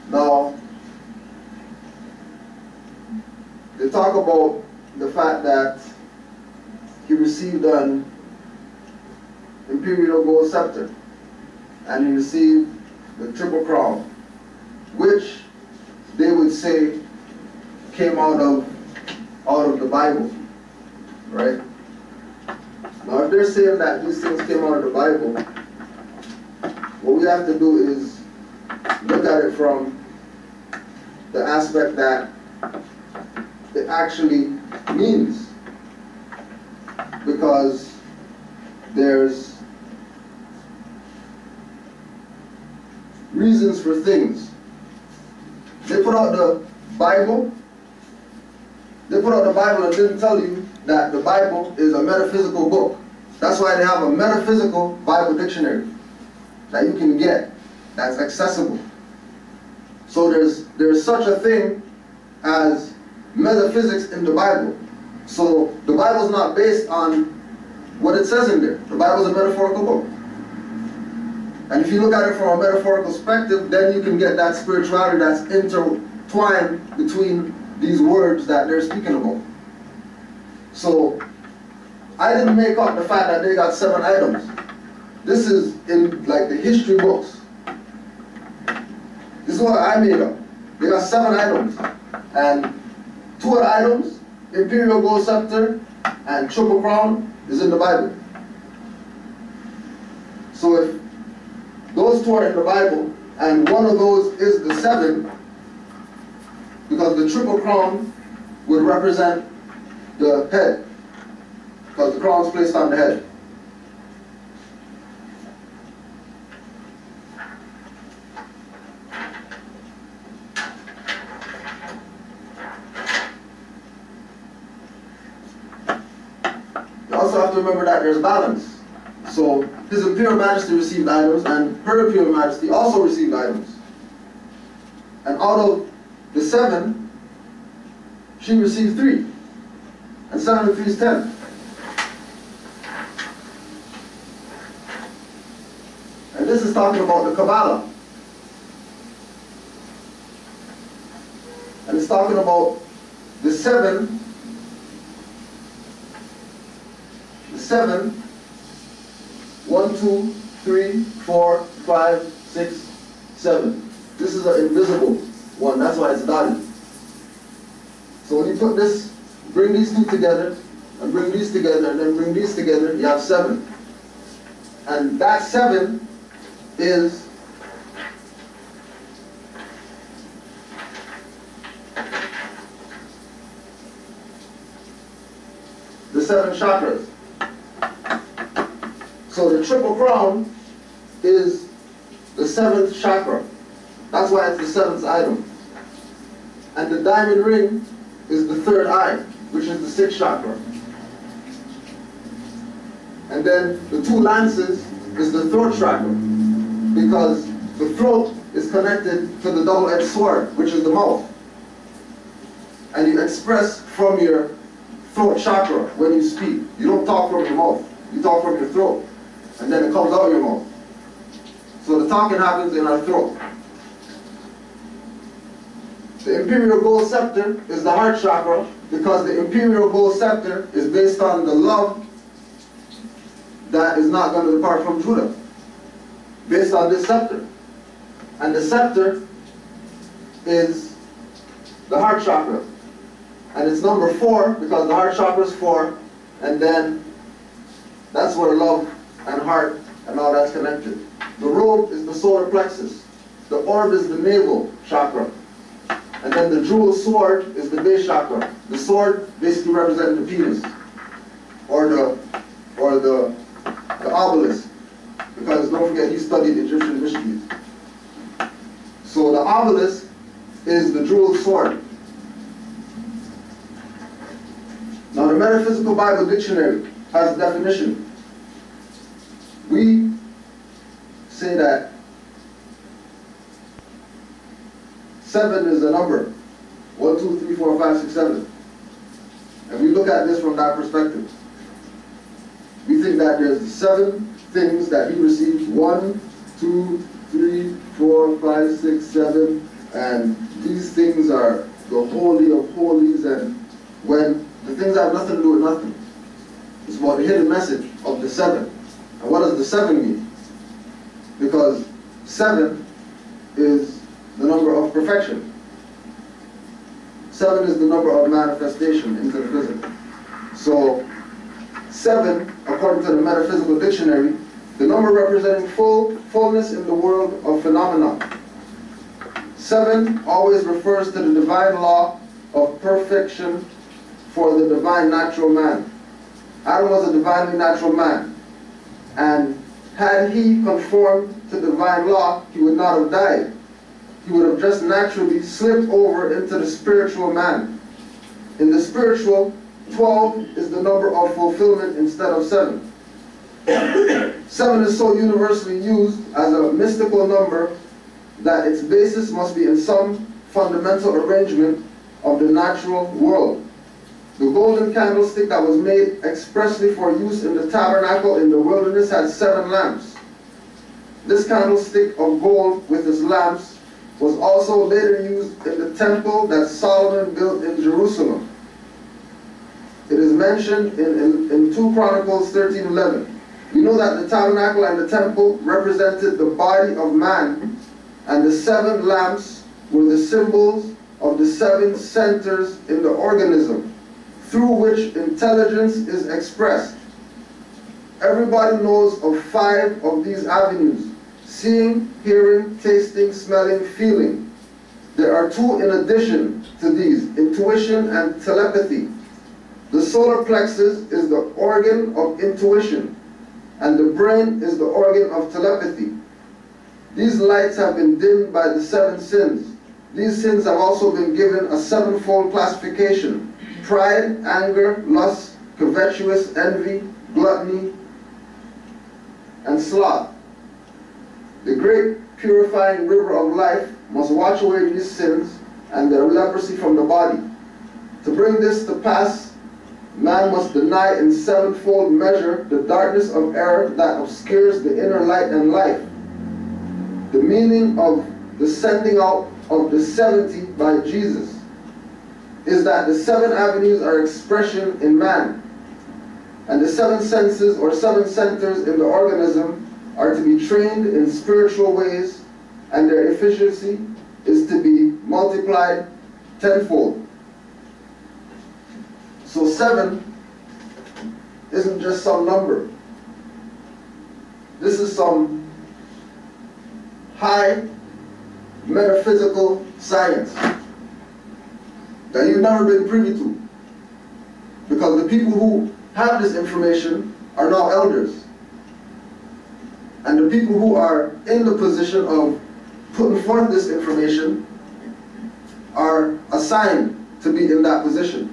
Now, they talk about the fact that he received an imperial gold scepter, and he received the triple crown, which they would say came out of the Bible, right? Now, if they're saying that these things came out of the Bible, what we have to do is look at it from the aspect that it actually means, because there's reasons for things. They put out the Bible. They put out the Bible and didn't tell you that the Bible is a metaphysical book. That's why they have a metaphysical Bible dictionary that you can get, that's accessible. So there's such a thing as metaphysics in the Bible. So the Bible's not based on what it says in there. The Bible's a metaphorical book. And if you look at it from a metaphorical perspective, then you can get that spirituality that's intertwined between these words that they're speaking about. So I didn't make up the fact that they got 7 items. This is in like the history books. This is what I made up. They got 7 items. And 2 of the items, imperial gold scepter and triple crown, is in the Bible. So if those 2 are in the Bible, and one of those is the 7, because the triple crown would represent the head, because the crown is placed on the head. You also have to remember that there's balance. So His Imperial Majesty received items, and Her Imperial Majesty also received items. And out of the 7, she received 3. And 7 and 3 is 10. And this is talking about the Kabbalah. And it's talking about the 7. The 7, 1, 2, 3, 4, 5, 6, 7. This is an invisible one, that's why it's dotted. So when you put this, bring these 2 together, and bring these together, and then bring these together, you have 7. And that 7 is the 7 chakras. So the triple crown is the 7th chakra. That's why it's the 7th item. And the diamond ring is the 3rd eye, which is the 6th chakra. And then the 2 lances is the throat chakra, because the throat is connected to the double-edged sword, which is the mouth. And you express from your throat chakra when you speak. You don't talk from your mouth, you talk from your throat. And then it comes out your mouth. So the talking happens in our throat. The imperial gold scepter is the heart chakra, because the imperial gold scepter is based on the love that is not going to depart from Judah, based on this scepter. And the scepter is the heart chakra. And it's number 4, because the heart chakra is 4, and then that's where love and heart and all that's connected. The robe is the solar plexus. The orb is the navel chakra. And then the jewel sword is the base chakra. The sword basically represents the penis, or the obelisk, because don't forget he studied Egyptian mysteries. So the obelisk is the jewel sword. Now the Metaphysical Bible Dictionary has a definition. We say that 7 is a number. 1, 2, 3, 4, 5, 6, 7. And we look at this from that perspective. We think that there's 7 things that he received. 1, 2, 3, 4, 5, 6, 7. And these things are the holy of holies, and when the things have nothing to do with nothing. It's about the hidden message of the 7. And what does the 7 mean? Because 7 is the number of perfection. 7 is the number of manifestation into the physical. So 7, according to the metaphysical dictionary, the number representing fullness in the world of phenomena. 7 always refers to the divine law of perfection for the divine natural man. Adam was a divinely natural man, and had he conformed to divine law, he would not have died. He would have just naturally slipped over into the spiritual man. In the spiritual, 12 is the number of fulfillment instead of 7. 7 is so universally used as a mystical number that its basis must be in some fundamental arrangement of the natural world. The golden candlestick that was made expressly for use in the tabernacle in the wilderness had 7 lamps. This candlestick of gold with its lamps was also later used in the temple that Solomon built in Jerusalem. It is mentioned in 2 Chronicles 13:11. We know that the tabernacle and the temple represented the body of man, and the 7 lamps were the symbols of the 7 centers in the organism, through which intelligence is expressed. Everybody knows of 5 of these avenues: seeing, hearing, tasting, smelling, feeling. There are 2 in addition to these: intuition and telepathy. The solar plexus is the organ of intuition, and the brain is the organ of telepathy. These lights have been dimmed by the 7 sins. These sins have also been given a 7-fold classification: pride, anger, lust, covetous, envy, gluttony, and sloth. The great purifying river of life must wash away these sins and their leprosy from the body. To bring this to pass, man must deny in 7-fold measure the darkness of error that obscures the inner light and life. The meaning of the sending out of the 70 by Jesus is that the 7 avenues are expression in man, and the 7 senses or 7 centers in the organism are to be trained in spiritual ways, and their efficiency is to be multiplied tenfold. So 7 isn't just some number. This is some high metaphysical science that you've never been privy to, because the people who have this information are now elders, and the people who are in the position of putting forth this information are assigned to be in that position.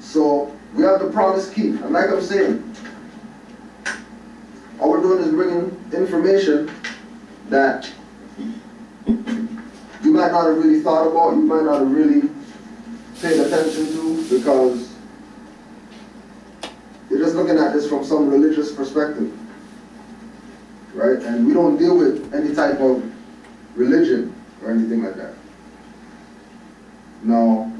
So we have the promised key, and like I'm saying, all we're doing is bringing information that you might not have really thought about, you might not have really paid attention to, because you're just looking at this from some religious perspective, right? And we don't deal with any type of religion or anything like that. Now,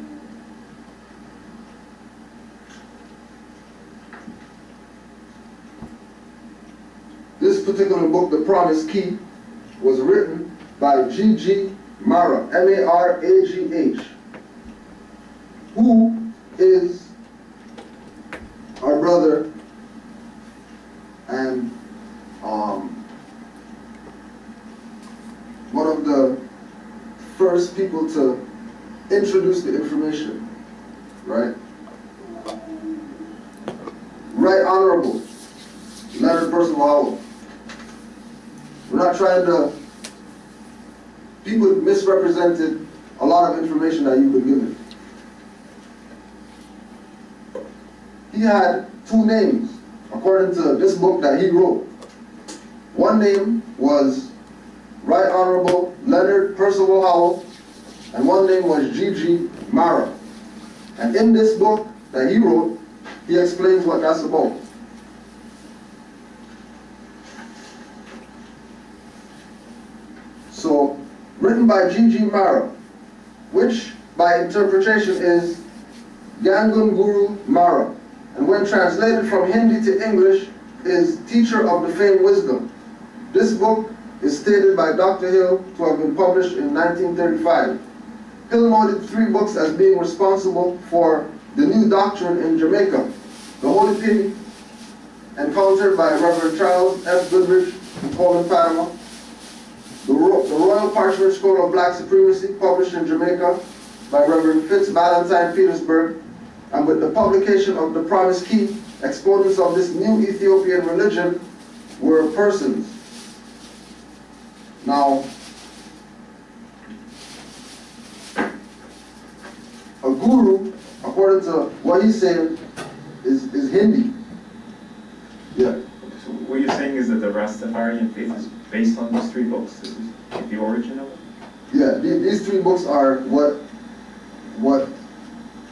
this particular book, The Promised Key, was written by G.G. Mara, M-A-R-A-G-H, who is our brother and one of the first people to introduce the information, right? Right Honorable Leonard Percival Howell. We're not trying to, people misrepresented a lot of information that you've been given. He had 2 names, according to this book that he wrote. One name was Right Honorable Leonard Percival Howell, and one name was G.G. Mara. And in this book that he wrote, he explains what that's about. written by G.G. Mara, which by interpretation is Gangun Guru Mara, and when translated from Hindi to English is Teacher of the Famed Wisdom. This book is stated by Dr. Hill to have been published in 1935. Hill noted 3 books as being responsible for the new doctrine in Jamaica: The Holy Penny, encountered by Reverend Charles F. Goodrich in Poland, Panama; the Royal Parchment Scroll of Black Supremacy, published in Jamaica by Reverend Fitz Valentine, Petersburg; and with the publication of The Promised Key, exponents of this new Ethiopian religion were persons. Now, a guru, according to what he's saying, is Hindi. Yeah. So what you're saying is that the Rastafarian faith is based on these 3 books? This is the origin of it? Yeah, these 3 books are what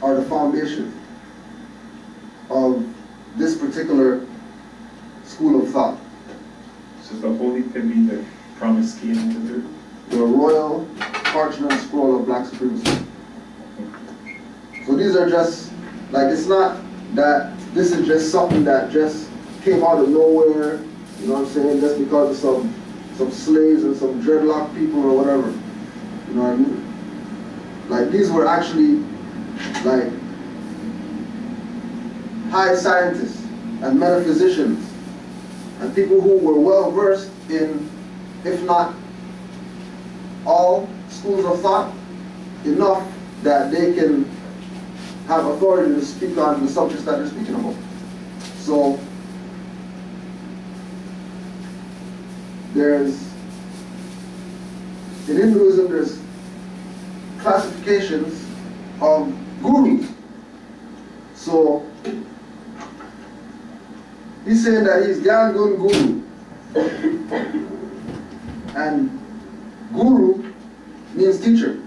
are the foundation of this particular school of thought. So the Holy Penny, the Promised Key, and the 3rd? The Royal Parchment Scroll of Black Supremacy. So these are just, like, it's not that this is just something that just came out of nowhere, you know what I'm saying, just because of some slaves and some dreadlock people or whatever. You know what I mean? Like, these were actually, like, high scientists and metaphysicians and people who were well versed in, if not all schools of thought, enough that they can have authority to speak on the subjects that they're speaking about. So in Hinduism, there's classifications of gurus. So he's saying that he's Gangun Guru. And Guru means teacher.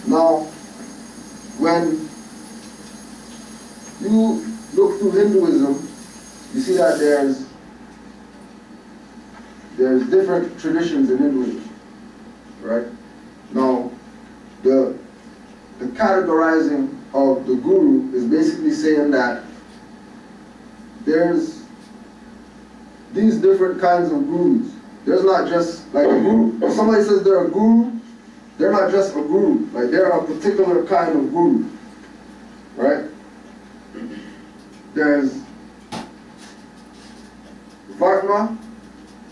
Now, when you look through Hinduism, you see that there's different traditions in Hinduism, right? Now, the categorizing of the guru is basically saying that there's these different kinds of gurus. There's not just like a guru. If somebody says they're a guru, they're not just a guru. Like, they're a particular kind of guru, right? There's Vartma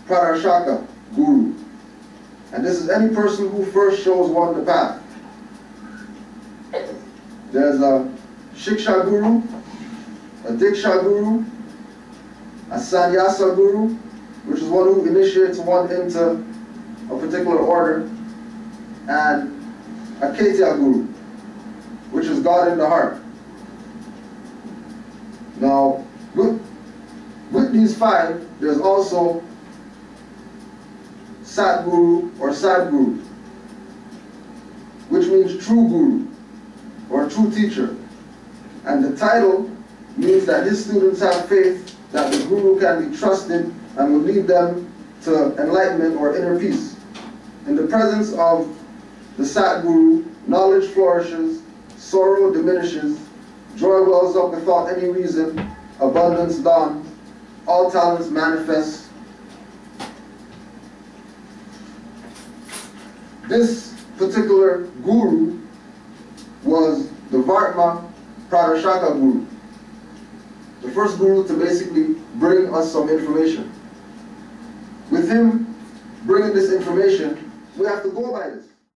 Pradashaka Guru. And this is any person who first shows one the path. There's a Shiksha Guru, a Diksha Guru, a Sannyasa Guru, which is one who initiates one into a particular order, and a Ketya Guru, which is God in the heart. Now, with these 5, there's also Satguru or Sadguru, which means true guru or true teacher. And the title means that his students have faith that the guru can be trusted and will lead them to enlightenment or inner peace. In the presence of the Satguru, knowledge flourishes, sorrow diminishes, joy wells up without any reason, abundance dawns, all talents manifest. This particular guru was the Vartma Pradashaka Guru, the first guru to basically bring us some information. With him bringing this information, we have to go by this.